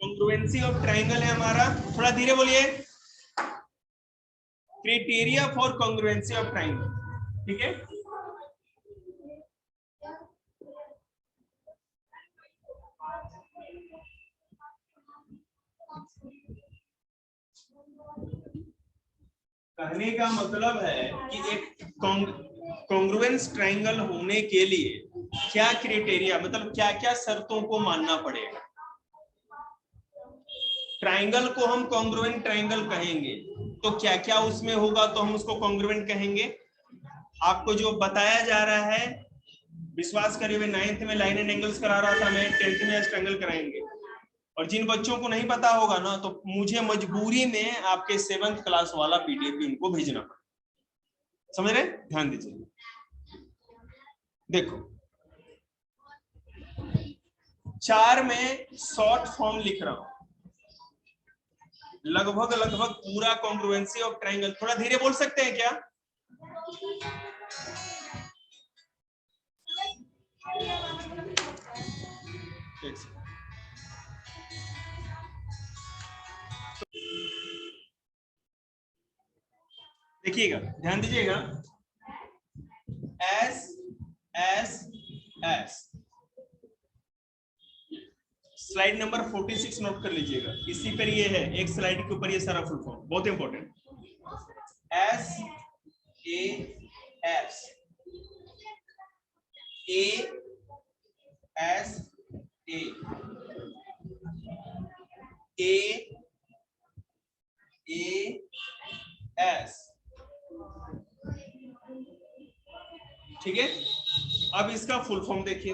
Congruency of triangle है हमारा, थोड़ा धीरे बोलिए। Criteria for congruency of triangle, ठीक है। कहने का मतलब है कि एक कॉन्ग्रुएंस ट्राइंगल होने के लिए क्या क्राइटेरिया, मतलब क्या क्या शर्तों को मानना पड़ेगा। ट्राइंगल को हम कॉन्ग्रुएंट ट्राइंगल कहेंगे तो क्या क्या उसमें होगा तो हम उसको कॉन्ग्रुएंट कहेंगे। आपको जो बताया जा रहा है, विश्वास करिए, 9th में लाइन एंड एंगल्स करा रहा था मैं, 10th में ट्रायंगल कराएंगे। और जिन बच्चों को नहीं पता होगा ना, तो मुझे मजबूरी में आपके 7th क्लास वाला पीडीएफ भी उनको भेजना पड़ेगा, समझ रहे? ध्यान दीजिए, देखो 4 में शॉर्ट फॉर्म लिख रहा हूं, लगभग पूरा कॉन्ग्रुएंसी ऑफ ट्रायंगल। थोड़ा धीरे बोल सकते हैं क्या? देखिएगा, ध्यान दीजिएगा, S S S, slide number 46 note कर लीजिएगा, इसी पर ये है, एक स्लाइड के ऊपर ये सारा फुल फॉर्म, बहुत important. S A S A S A A S, ठीक है। अब इसका फुल फॉर्म देखिए,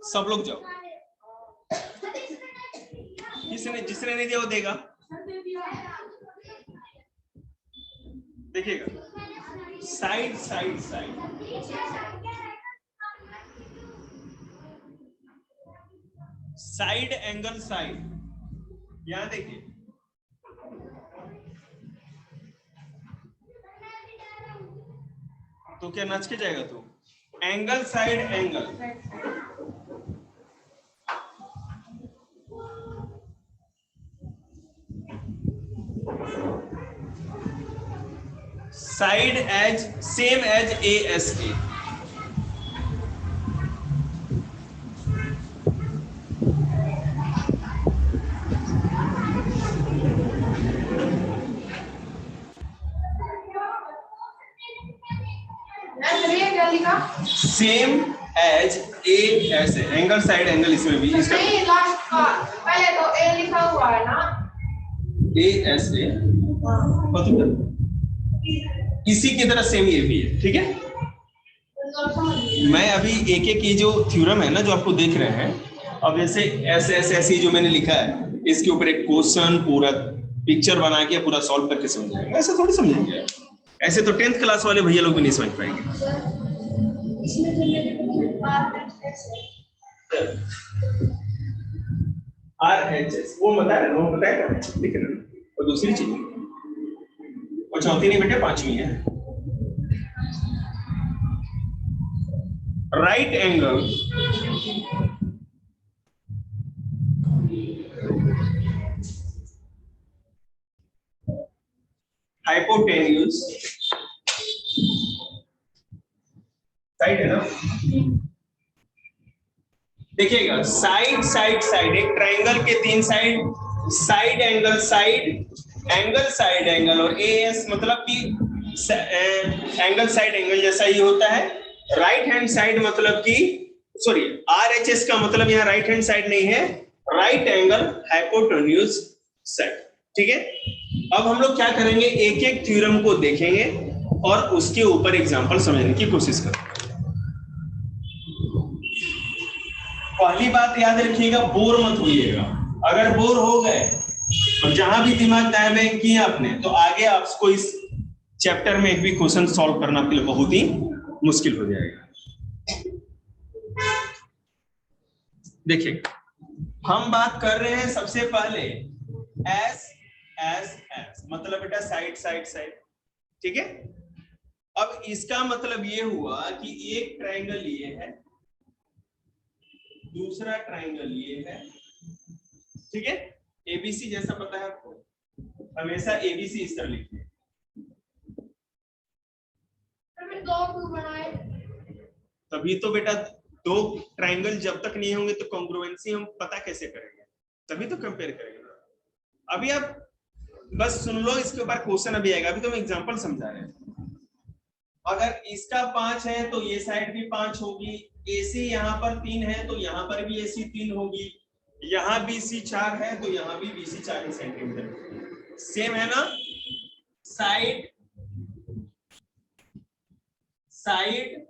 सब लोग जाओ, जिसने नहीं दिया वो देगा। देखिएगा, side side side, side angle side, यहां देखिए, तो क्या नच के जाएगा तू? Angle side angle, side as same as A S A, same as A S A, angle side angle, इसमें भी इसका नहीं, लास्ट का पहले तो ए लिखा हुआ है ना, ए एस ए, इसी की तरह सेम ये भी है, ठीक है। मैं अभी एक एक ये जो थ्योरम है ना जो आपको देख रहे हैं, अब ऐसे ऐसे ऐसे ऐसे जो मैंने लिखा है, इसके ऊपर एक क्वेश्चन पूरा पिक्चर बना के पूरा सॉल्व करके समझाएंगे, ऐसे थोड़ी समझेंगे, ऐसे तो 10th क्लास वाले भैया लोग भी नहीं समझ पाएंगे। RHS वो बताया ना, वो बताया ना, ठीक है ना। और दूसरी चीज, और चौथी नहीं बेटे, 5वीं है, राइट एंगल हाइपोटेन्यूज साइड है ना। देखिएगा, साइड साइड साइड, एक ट्राइंगल के 3 side, side angle side, angle side angle, और एएस मतलब कि एंगल साइड एंगल जैसा ही होता है। राइट हैंड साइड मतलब कि, सॉरी, आरएचएस का मतलब यहाँ राइट हैंड साइड नहीं है, राइट एंगल हाइपोटेन्यूज साइड, ठीक है। अब हम लोग क्या करेंगे, एक एक थ्योरम को देखेंगे और उसके ऊपर एग्जांपल समझने की कोशिश करेंगे। पहली बात याद रखिएगा, बोर मत होइएगा। अगर बोर हो गए और जहां भी दिमाग डायवर्ट किया आपने, तो आगे आपको इस चैप्टर में एक भी क्वेश्चन सॉल्व करना के लिए बहुत ही मुश्किल हो जाएगा। देखिए, हम बात कर रहे हैं सबसे पहले एस एस एस, मतलब बेटा साइड साइड साइड, ठीक है। अब इसका मतलब ये हुआ कि एक ट्रायंगल ये है, दूसरा ट्राइंगल ये है, ठीक है। एबीसी जैसा पता है आपको, हमेशा एबीसी इस तरह लिखिए। तभी तो बेटा, दो ट्राइंगल जब तक नहीं होंगे तो कॉन्ग्रुएंसी हम पता कैसे करेंगे, तभी तो कंपेयर करेंगे ना। अभी आप बस सुन लो, इसके ऊपर क्वेश्चन अभी आएगा, अभी तो हम एग्जांपल समझा रहे हैं। अगर इसका 5 है तो ये साइड भी 5 होगी, एसी यहाँ पर 3 है तो यहाँ पर भी एसी 3 होगी, यहाँ बीसी 4 है तो यहाँ भी बीसी 4 सेंटीमीटर। सेम है ना, साइड साइड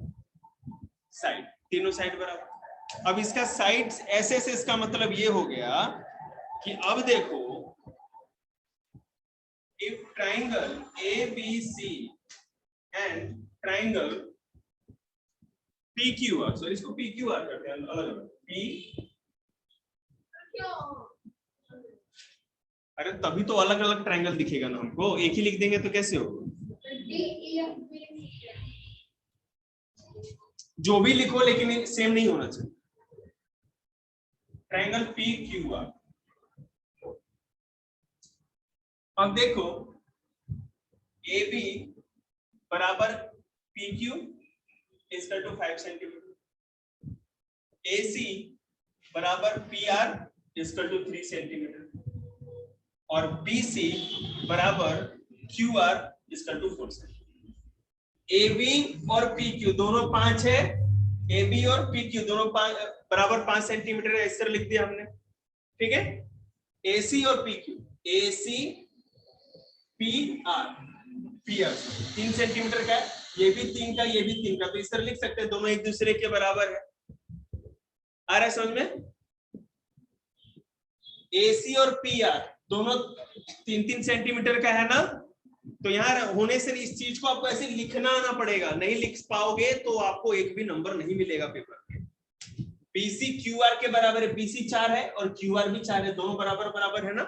साइड, तीनों साइड बराबर। अब इसका साइड ऐसे से, इसका मतलब ये हो गया कि अब देखो, if triangle ABC and triangle PQR, sorry इसको PQR करते हैं अलग अलग, P, अरे तभी तो अलग अलग ट्राइंगल दिखेगा ना हमको, एक ही लिख देंगे तो कैसे होगा? जो भी लिखो लेकिन सेम नहीं होना चाहिए। ट्राइंगल PQR, अब देखो AB बराबर PQ equal to 5 centimetre, AC बराबर PR इक्वल टू 3 सेंटीमीटर, और BC बराबर QR equal to 4 centimetre. AB और PQ दोनों 5 है, AB और PQ दोनों बराबर 5 सेंटीमीटर है, इस तरह लिख दिया हमने, ठीक है। AC और PQ, AC PR, PR 3 centimetre का है, ये भी 3 का, ये भी 3 का, तो इस तरह लिख सकते हैं, दोनों एक दूसरे के बराबर है। आ रहा है समझ में? AC और PR दोनों 3-3 सेंटीमीटर का है ना, तो यहाँ होने से इस चीज को आपको ऐसे लिखना आना पड़ेगा, नहीं लिख पाओगे तो आपको एक भी नंबर नहीं मिलेगा पेपर में। BC QR के बराबर है, BC 4 है और QR भी 4 है, दोनों बराबर बराबर है ना,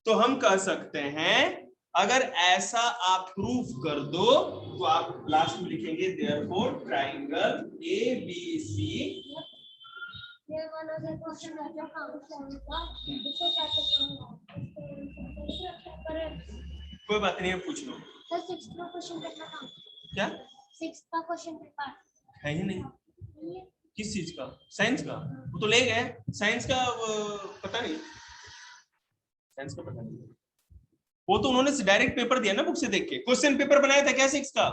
तो हम कह सकते हैं अगर ऐसा आप प्रूफ कर दो तो आप लास्ट में लिखेंगे देयरफॉर ट्राइंगल ABC। ये वाला जो क्वेश्चन है जो काम होगा इसको कैसे करूंगा? कोई बात नहीं, पूछ लो। सर 6th का क्वेश्चन पेपर था क्या? 6th का क्वेश्चन पेपर है ही नहीं। किस चीज का? साइंस का? वो तो ले गए, साइंस का पता नहीं, साइंस का पता नहीं, वो तो उन्होंने डायरेक्ट पेपर दिया ना, बुक से देख के। क्वेश्चन पेपर बनाया था क्या 6 का?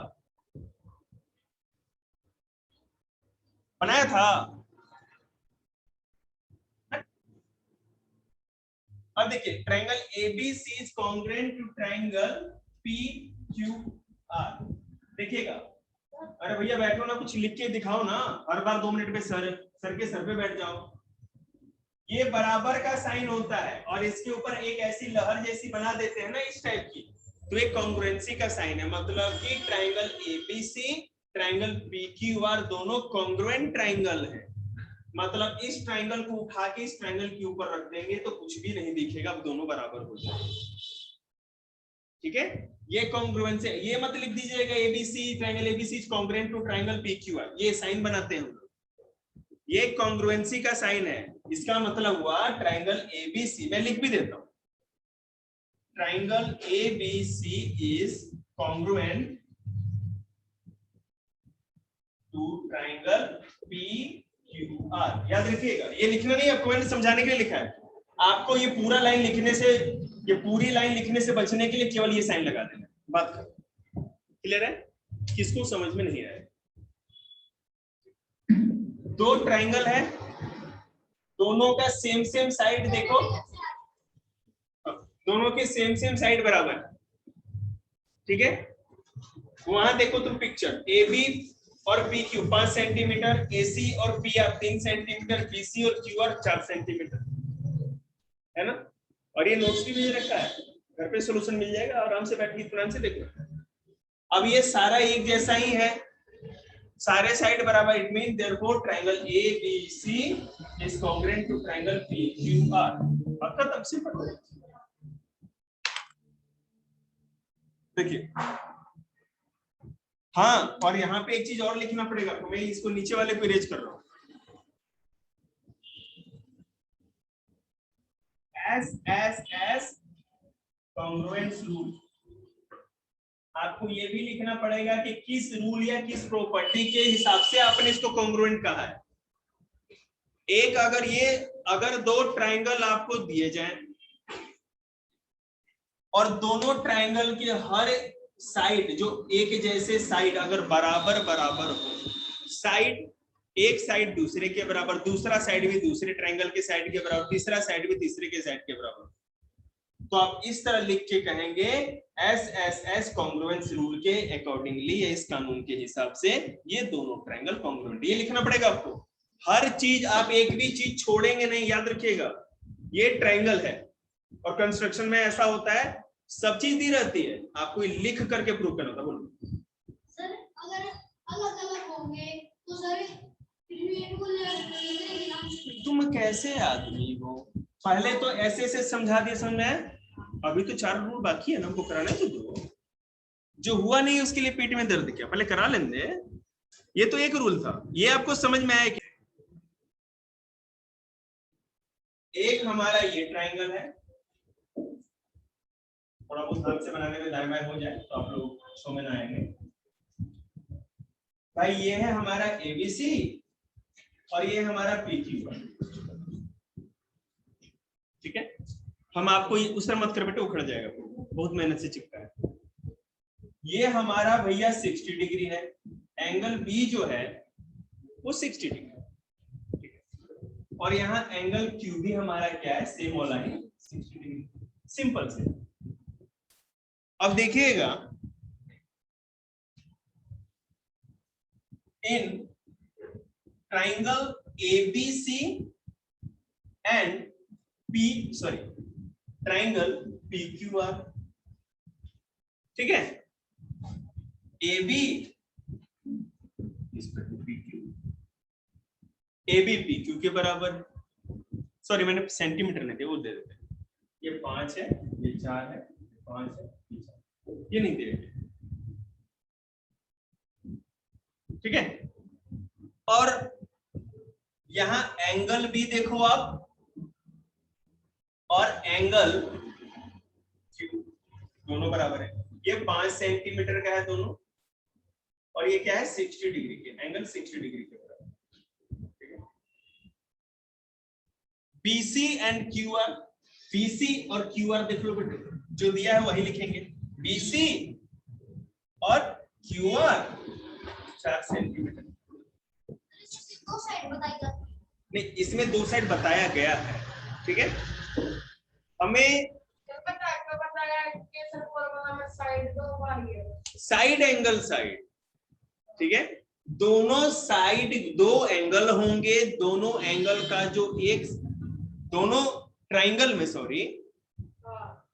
बनाया था। अब देखिए, triangle ABC is congruent to triangle PQR। देखिएगा, अरे भैया बैठो ना, कुछ लिख के दिखाओ ना, हर बार 2 मिनट पे सर के सर पे बैठ जाओ। ये बराबर का साइन होता है और इसके ऊपर एक ऐसी लहर जैसी बना देते हैं ना इस टाइप की, तो एक कॉन्ग्रुएंसी का साइन है, मतलब कि ट्रायंगल ABC ट्रायंगल PQR दोनों कॉन्ग्रुएंट ट्रायंगल है। मतलब इस ट्रायंगल को उठा के इस ट्रायंगल के ऊपर रख देंगे तो कुछ भी नहीं दिखेगा, अब दोनों बराबर हो जाएंगे, ठीक है। ये कॉन्ग्रुएंस है, ये मत लिख दीजिएगा ABC triangle ABC is congruent to triangle PQR, ये साइन बनाते हैं हम लोग, ये कॉन्ग्रुएंसी का साइन है। इसका मतलब हुआ ट्रायंगल ABC, मैं लिख भी देता हूं, triangle ABC is congruent to triangle PQR। याद रखिएगा, ये लिखना नहीं आपको, मैंने समझाने के लिए लिखा है। आपको ये पूरा लाइन लिखने से, ये पूरी लाइन लिखने से बचने के लिए केवल ये साइन लगा देना। बात करो, क्लियर है? किसको समझ में नहीं आया? दो ट्रायंगल है, दोनों का सेम सेम साइड देखो, दोनों के सेम सेम साइड बराबर, ठीक है। वहां देखो तुम पिक्चर, AB और PQ 5 सेंटीमीटर, AC और PR 3 सेंटीमीटर, BC और QR 4 सेंटीमीटर, है ना। और ये नोट्स भी भेज रखा है, घर पे सॉल्यूशन मिल जाएगा, आराम से बैठ के इत्मीनान से देखो। अब ये सारा एक जैसा ही है, सारे साइड बराबर, it mean therefore triangle ABC is congruent to triangle PQR। पक्का? तब से पढ़ो। देखिए, हाँ, और यहाँ पे एक चीज और लिखना पड़ेगा, तो मैं इसको नीचे वाले को इरेज कर रहा हूँ। SSS congruence rule. आपको ये भी लिखना पड़ेगा कि किस रूल या किस प्रॉपर्टी के हिसाब से आपने इसको कॉन्ग्रुएंट कहा है। एक अगर दो ट्राइंगल आपको दिए जाएं और दोनों ट्राइंगल के हर साइड जो एक जैसे साइड अगर बराबर बराबर हो, साइड एक साइड दूसरे के बराबर, दूसरा साइड भी दूसरे ट्राइंगल के साइड के बराबर, तीसरा साइड भी तीसरे के साइड के बराबर, तो आप इस तरह लिख के कहेंगे SSS कॉन्ग्रुएंस रूल के अकॉर्डिंगली या इस कानून के हिसाब से ये दोनों ट्राइंगल कॉन्ग्रुएंट। ये लिखना पड़ेगा आपको। हर चीज आप एक भी चीज छोड़ेंगे नहीं, याद रखिएगा। ये ट्राइंगल है और कंस्ट्रक्शन में ऐसा होता है, सब चीज दी रहती है, आपको लिख करके प्रूव करना होता। बोलो सर, अगर अलग अलग होंगे तो सर तुम कैसे आदमी हो? पहले तो ऐसे समझा दिए, समझ में? अभी तो 4 रूल बाकी है ना हमको कराने, तो दो जो हुआ नहीं उसके लिए पेट में दर्द क्या, पहले करा लेंगे। ये तो एक रूल था, ये आपको समझ में आया क्या? एक हमारा ये ट्राइंगल है, थोड़ा बहुत हाथ से बनाने में दाएं बाएं हो जाए तो आप लोग समझ में आएंगे। भाई ये है हमारा ABC और ये हमारा PQ। ठीक है, हम आपको उस तरह मत कर बेटे, उखड़ जाएगा, बहुत मेहनत से चिपका है। ये हमारा भैया 60 डिग्री है, एंगल B जो है वो 60 डिग्री है। और यहाँ एंगल Q भी हमारा क्या है, सेम वाला है, 60 डिग्री। सिंपल से। अब देखिएगा, in triangle ABC and triangle PQR, ठीक है, AB PQ के बराबर। सॉरी, मैंने सेंटीमीटर नहीं दिया, वो दे देते। ये 5 है, ये 4 है, 5 है, ये 4, ये नहीं दे रहे। ठीक है, और यहां एंगल भी देखो आप, और एंगल दोनों बराबर है। ये 5 सेंटीमीटर का है दोनों, और ये क्या है, 60 डिग्री के, एंगल 60 डिग्री के बराबर। ठीक है, BC एंड QR, BC और QR देख लो बेटे, जो दिया है वही लिखेंगे। BC और QR 4 सेंटीमीटर। दो साइड बताई जाती है। नहीं, इसमें 2 साइड बताया गया है। ठीक है, हमें साइड एंगल साइड, ठीक है, दोनों साइड 2 एंगल होंगे, दोनों एंगल का जो दोनों ट्राइंगल में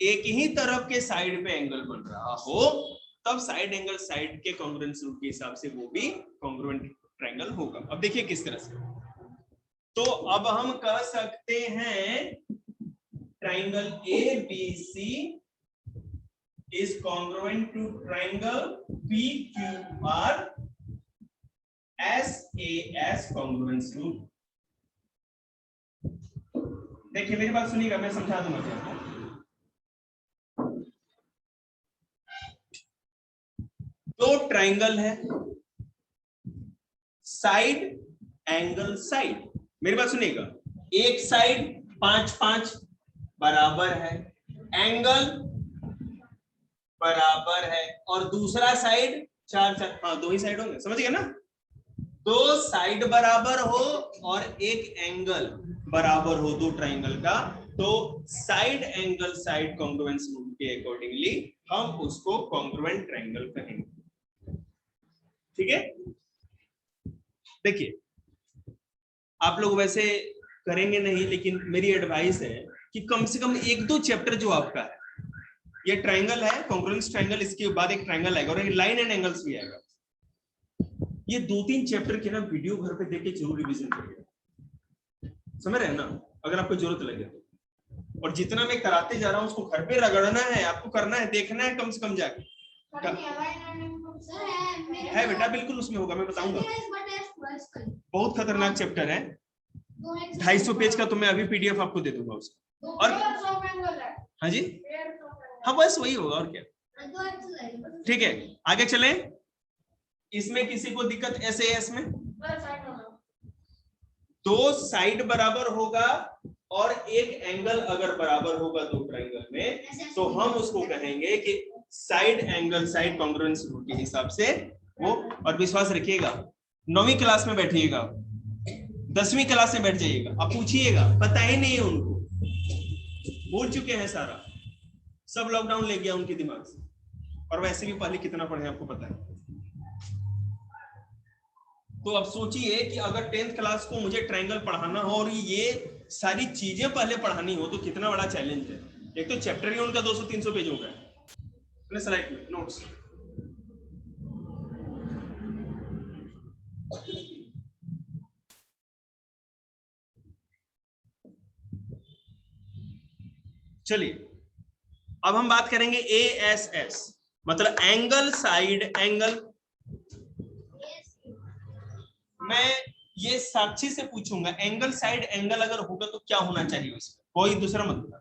एक ही तरफ के साइड पे एंगल बन रहा हो, तब साइड एंगल साइड के कॉन्ग्रुएंस रूल के हिसाब से वो भी कॉन्ग्रुएंट ट्राइंगल होगा। अब देखिए किस तरह से, तो अब हम कह सकते हैं triangle ABC is congruent to triangle PQR SAS congruence rule। देखिए मेरी बात सुनिएगा, मैं समझा दूंगा क्या। दो ट्राइंगल है, साइड एंगल साइड, मेरी बात सुनिएगा, एक साइड 5-5 बराबर है, एंगल बराबर है, और दूसरा साइड 4-4, हाँ 2 ही साइड होंगे, समझ गए ना। 2 साइड बराबर हो और एक एंगल बराबर हो दो ट्राइंगल का, तो side angle side congruence rule के अकॉर्डिंगली हम उसको कॉन्ग्रुएंट ट्राइंगल कहेंगे। ठीक है, देखिए आप लोग वैसे करेंगे नहीं, लेकिन मेरी एडवाइस है कि कम से कम 1-2 चैप्टर जो आपका है, ये ट्राइंगल है कॉन्ग्रुएंस ट्राइंगल, इसके बाद एक ट्राइंगल आएगा और एक लाइन एंड एंगल्स भी आएगा। ये 2-3 चैप्टर के ना वीडियो घर पे देख के जरूर रिवीजन करिए, समझ रहे हैं ना, अगर आपको जरूरत लगे तो। और जितना मैं कराते जा रहा हूँ उसको घर पे रगड़ना है, आपको करना है, देखना है कम से कम जाके। है बेटा, बिल्कुल उसमें होगा, मैं बताऊंगा। बहुत खतरनाक चैप्टर है, 250 पेज का, तो मैं अभी PDF आपको दे दूंगा उसका। और हाँ जी, हाँ बस वही होगा और क्या। ठीक है, आगे चलें। इसमें किसी को दिक्कत SAS में? दो साइड बराबर होगा और एक एंगल अगर बराबर होगा दो ट्रायंगल में, तो हम उसको कहेंगे कि side angle side congruence rule के हिसाब से वो। और विश्वास रखिएगा, 9वीं क्लास में बैठिएगा, 10वीं क्लास में बैठ जाइएगा, अब पूछिएगा पता ही नहीं है उनको, भूल चुके हैं सारा, सब लॉकडाउन ले गया उनके दिमाग से। और वैसे भी पहले कितना पढ़े आपको पता है। तो अब सोचिए कि अगर 10th क्लास को मुझे ट्रायंगल पढ़ाना हो और ये सारी चीजें पहले पढ़ानी हो तो कितना बड़ा चैलेंज है। एक तो चैप्टर ही उनका 200-300 पेज होगा अपने स्लाइड में नोट्स। चलिए अब हम बात करेंगे ASS, मतलब एंगल साइड एंगल। मैं ये साक्षी से पूछूंगा एंगल साइड एंगल अगर होगा तो क्या होना चाहिए उसमें, कोई दूसरा मतलब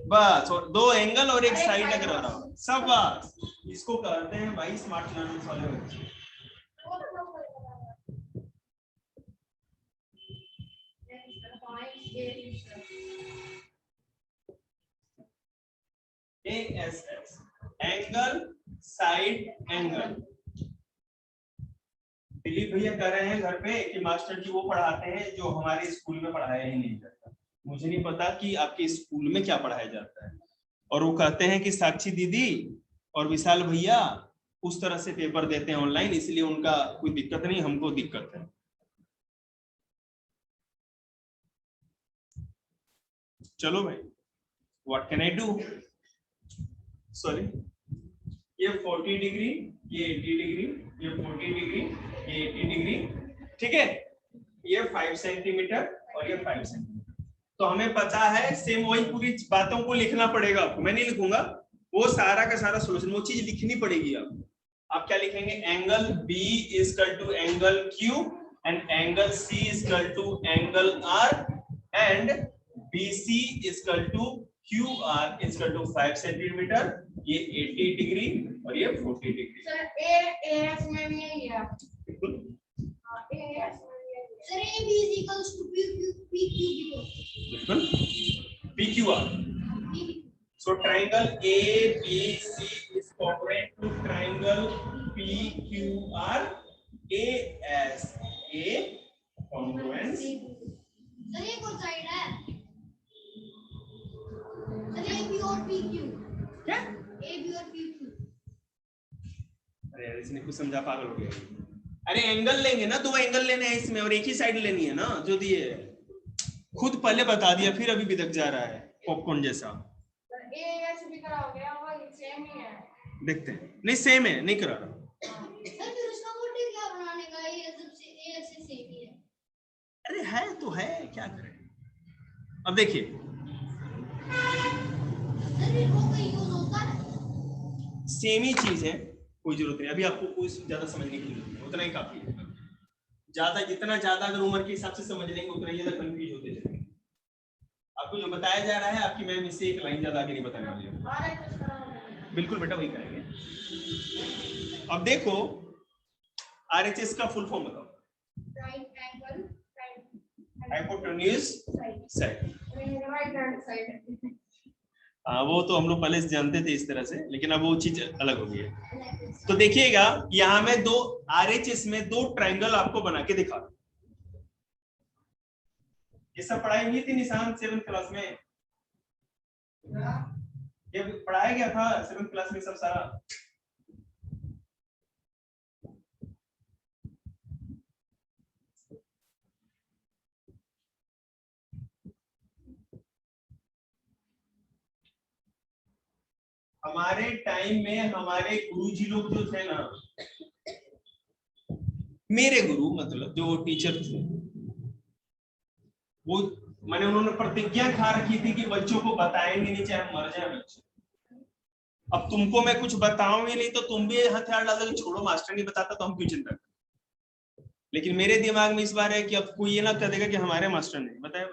बस, और दो एंगल और एक साइड अगर हो रहा हो सब बस। इसको कहते हैं भाई स्मार्ट लर्निंग वाले बच्चे। ASS angle side angle. Dilip भैया कह रहे हैं घर पे कि मास्टर जी वो पढ़ाते हैं जो हमारे स्कूल में पढ़ाया ही नहीं जाता। मुझे नहीं पता कि आपके स्कूल में क्या पढ़ाया जाता है। और वो कहते हैं कि साक्षी दीदी और विशाल भैया उस तरह से पेपर देते हैं ऑनलाइन, इसलिए उनका कोई दिक्कत नहीं, हमको दिक्कत है। चलो भाई, what can I do. Sorry, ये 40 डिग्री, ये 80 डिग्री, ये 40 डिग्री, ये 80 डिग्री, ठीक है। ये 5 सेंटीमीटर और ये 5 सेंटीमीटर। तो हमें पता है, सेम वही पूरी बातों को लिखना पड़ेगा आपको, मैं नहीं लिखूंगा, वो सारा का सारा सॉल्यूशन वो चीज लिखनी पड़ेगी आपको। आप क्या लिखेंगे, angle B equal to angle Q and angle C equal to angle R and BC equal to QR equal to 5 centimetre, ये 80 डिग्री और ये 40 डिग्री। सर AS में भी यही है। बिल्कुल। AS Sir, AB is equals to PQ. बिल्कुल, PQR। So triangle ABC is congruent to triangle PQR. ASA congruence। Sir, ये कौन साइड है? Sir, AB और PQ। क्या? AB और PQ। अरे यार इसने कुछ समझा, पागल हो गया। अरे एंगल लेंगे ना, दो एंगल लेने हैं इसमें और एक ही साइड लेनी है ना, जो दिए खुद पहले बता दिया फिर अभी बिदक जा रहा है पॉपकॉर्न जैसा। AS भी कराओगे, वही सेम ही है। देखते हैं, नहीं सेम है, नहीं करा रहा। सर फिर उसका मोटिव क्या बनाने का, ये सबसे A से सेम ही है। अरे है तो है, क्या करें। अब देखिए सर फिर वो कहीं यूज होता है, सेम ही चीज है, कोई जरूरत नहीं अभी आपको कुछ ज्यादा समझने की जरूरत नहीं, उतना ही काफी है। ज्यादा जितना ज्यादा अगर उम्र के हिसाब से समझ लेंगे उतना ही ज्यादा कंफ्यूज होते जाएंगे। आपको जो बताया जा रहा है आपकी मैम इससे एक लाइन ज्यादा आगे नहीं बताने वाली है। बिल्कुल बेटा वही करेंगे। अब देखो RHS का फुल फॉर्म बताओ। Right angle hypotenuse side. Right hand side. हाँ वो तो हम लोग पहले से जानते थे इस तरह से, लेकिन अब वो चीज अलग हो गई है। तो देखिएगा यहाँ में दो RHS में दो ट्रायंगल आपको बना के दिखा, ये सब पढ़ाई हुई थी निशान 7th क्लास में, ये पढ़ाया गया था 7th क्लास में सब सारा। हमारे टाइम में हमारे गुरुजी लोग जो थे ना, मेरे गुरु मतलब जो टीचर थे, वो मैंने उन्होंने प्रतिज्ञा खा रखी थी कि बच्चों को बताएंगे नहीं चाहे मर जाए बच्चे। अब तुमको मैं कुछ बताऊंगी नहीं तो तुम भी हथियार डाल दोगे, छोड़ो मास्टर नहीं बताता तो हम क्यों चिंता करें। लेकिन मेरे दिमाग में इस बार है कि अब कोई ये ना कह देगा कि हमारे मास्टर ने बताया।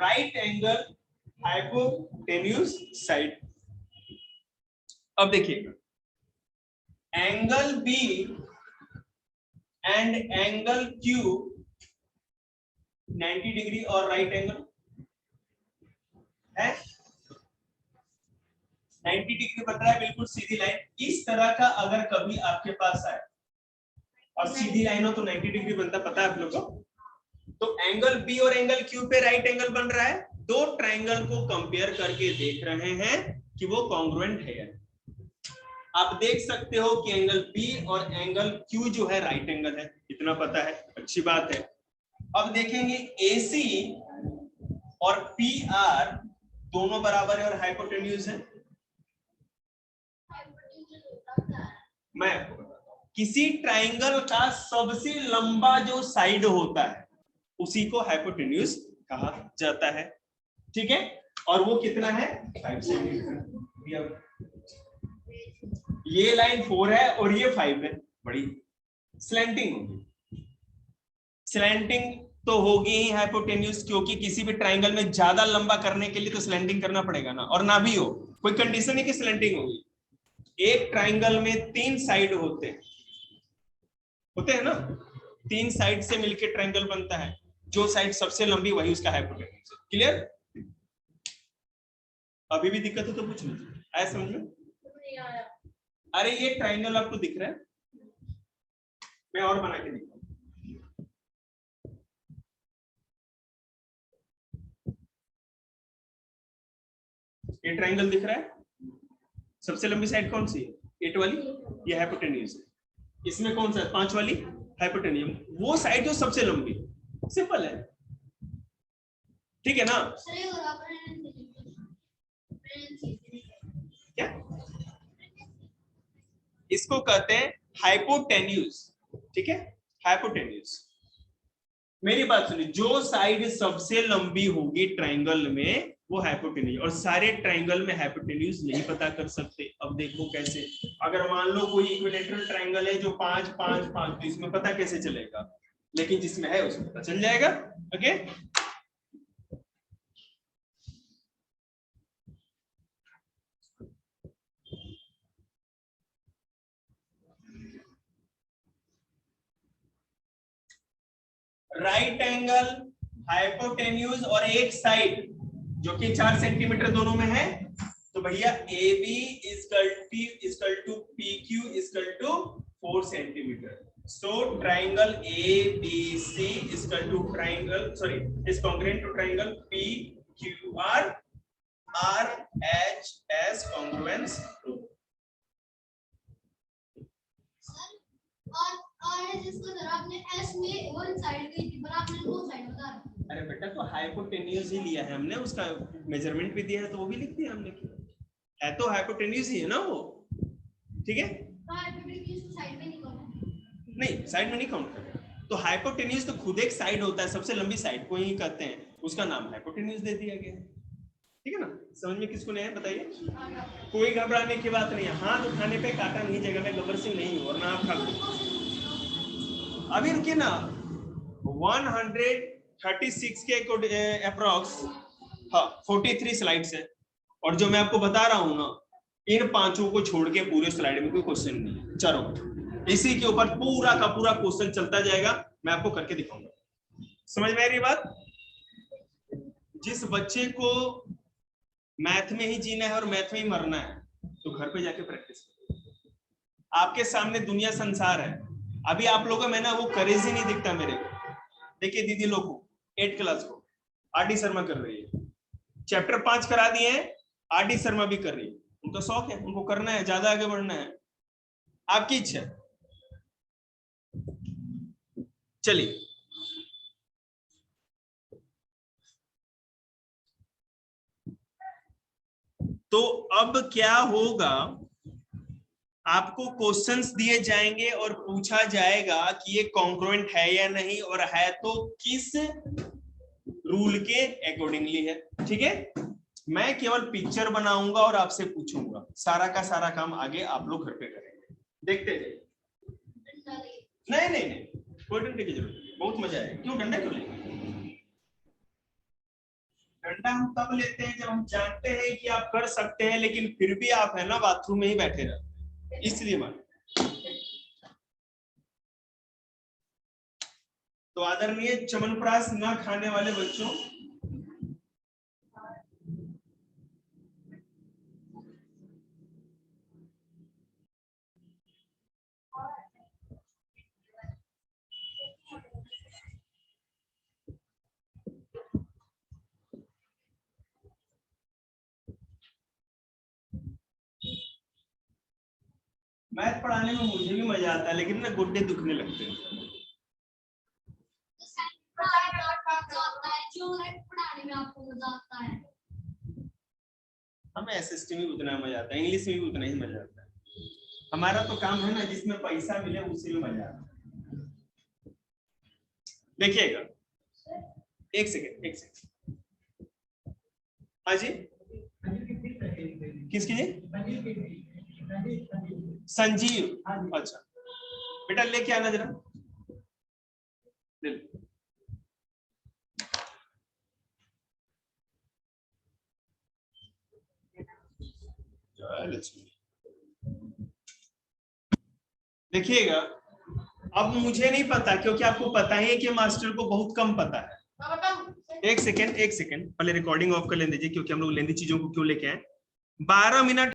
Right angle hypotenuse side. अब देखिएगा, angle B and angle Q 90 degree और राइट एंगल है 90 डिग्री बन रहा है, बिल्कुल सीधी लाइन। इस तरह का अगर कभी आपके पास आए और सीधी लाइन हो तो 90 डिग्री बनता, पता है आप लोग को। तो एंगल बी और एंगल क्यू पे राइट एंगल बन रहा है, दो ट्रायंगल को कंपेयर करके देख रहे हैं कि वो कॉन्ग्रुएंट है। आप देख सकते हो कि एंगल बी और एंगल क्यू जो है राइट एंगल है, इतना पता है, अच्छी बात है। अब देखेंगे AC और PR दोनों बराबर है और हाइपोटेन्यूज है। मैं किसी ट्रायंगल का सबसे लंबा जो साइड होता है उसी को हाइपोटेन्यूज कहा जाता है, ठीक है। और वो कितना है 5 सेंटीमीटर। ये लाइन 4 है और ये 5 है, बड़ी स्लैंटिंग होगी। स्लैंटिंग तो होगी ही हाइपोटेन्यूज, क्योंकि किसी भी ट्रायंगल में ज्यादा लंबा करने के लिए तो स्लैंटिंग करना पड़ेगा ना, और ना भी हो कोई कंडीशन है कि स्लैंटिंग होगी। एक ट्रायंगल में 3 साइड होते हैं ना, 3 साइड से मिलकर ट्रायंगल बनता है, जो साइड सबसे लंबी वही उसका हाइपोटेन्यूज है। क्लियर? अभी भी दिक्कत है तो पूछ लीजिए, आया समझ में? अरे ये ट्रायंगल आपको दिख रहा है, मैं और बना के दिखाऊं। ये ट्रायंगल दिख रहा है, सबसे लंबी साइड कौन सी है? 8 वाली, ये हाइपोटेन्यूज है। इसमें कौन सा 5 वाली? हाइपोटेन्यूज। वो साइड जो सबसे लंबी, सिंपल है, ठीक है ना? क्या इसको कहते हैं? हाइपोटेन्यूज, ठीक है, हाइपोटेन्यूज। मेरी बात सुनिए, जो साइड सबसे लंबी होगी ट्रायंगल में वो हाइपोटेन्यूज, और सारे ट्रायंगल में हाइपोटेन्यूज नहीं पता कर सकते। अब देखो कैसे, अगर मान लो कोई इक्विलेटरल ट्रायंगल है जो 5 5 5, तो इसमें पता कैसे चलेगा? लेकिन जिसमें है उसमें पता चल जाएगा। ओके, राइट एंगल हाइपोटेन्यूज और एक साइड जो कि 4 सेंटीमीटर दोनों में है, तो भैया AB equal to PQ equal to 4 centimetre. So triangle ABC equal to triangle is congruent to triangle PQR RHS congruence rule. और जिसको जरा आपने S में वन साइड की थी पर आपने दो साइड बता रहे। अरे बेटा, तो हाइपोटेन्यूज ही लिया है हमने, उसका मेजरमेंट भी दिया है तो वो भी लिख दिया हमने, है तो हाइपोटेन्यूज ही है ना वो, ठीक है। हाइपोटेन्यूज साइड में नहीं काउंट, नहीं साइड में नहीं काउंट करते। तो हाइपोटेन्यूज तो खुद एक साइड होता है, सबसे लंबी साइड को ही कहते हैं, उसका नाम हाइपोटेन्यूज दे दिया गया है, ठीक है ना? समझ में किसको नहीं है बताइए? कोई घबराने की बात नहीं है, हाथ उठाने पे काटा नहीं जाएगा, मैं गब्बर सिंह नहीं हूँ, और ना आप ठाकुर। अभी रुकिए ना, 136 के अप्रॉक्स 43 स्लाइड्स है, और जो मैं आपको बता रहा हूं ना, इन 5 को छोड़ के पूरे स्लाइड में कोई क्वेश्चन नहीं है। चलो इसी के ऊपर पूरा का पूरा क्वेश्चन चलता जाएगा, मैं आपको करके दिखाऊंगा। समझ में आ रही बात? जिस बच्चे को मैथ में ही जीना है और मैथ में ही मरना है तो घर पे जाके प्रैक्टिस करो। आपके सामने दुनिया संसार है, अभी आप लोगों में ना वो करेज ही नहीं दिखता मेरे को। देखिए दीदी लोग को 8 क्लास को RD शर्मा कर रही है, चैप्टर 5 करा दिए हैं, RD शर्मा भी कर रही है, उनका शौक है, उनको करना है, ज्यादा आगे बढ़ना है, आपकी इच्छा। चलिए तो अब क्या होगा, आपको क्वेश्चंस दिए जाएंगे और पूछा जाएगा कि ये कॉन्ग्रुएंट है या नहीं, और है तो किस रूल के अकॉर्डिंगली है, ठीक है। मैं केवल पिक्चर बनाऊंगा और आपसे पूछूंगा, सारा का सारा काम आगे आप लोग घर पे करेंगे, देखते जाइए। नहीं नहीं नहीं, कोई डंडे की जरूरत नहीं, बहुत मजा आएगा। क्यों डंडा क्यों लेंगे? डंडा हम तब लेते हैं जब हम जानते हैं कि आप कर सकते हैं, लेकिन फिर भी आप है ना बाथरूम में ही बैठे रहते हैं, इसलिए मान। तो आदरणीय च्यवनप्राश न खाने वाले बच्चों, मैथ पढ़ाने में मुझे भी मजा आता है, लेकिन ना गुड्डे दुखने लगते हैं। पढ़ाने में आपको मजा आता है? हमें एसएसटी में उतना मजा आता है, इंग्लिश में भी उतना ही मजा आता है। हमारा तो काम है ना जिसमें पैसा मिले उसी में मजा आता है। देखिएगा, एक सेकेंड। हाँ जी, किसकी जी? संजीव। अच्छा बेटा लेके आना जरा, ले लो। देखिएगा, अब मुझे नहीं पता क्योंकि आपको पता ही है कि मास्टर को बहुत कम पता है। एक सेकेंड पहले रिकॉर्डिंग ऑफ कर लेने दीजिए, क्योंकि हम लोग लेंदी चीजों को क्यों लेके आए। 12 मिनट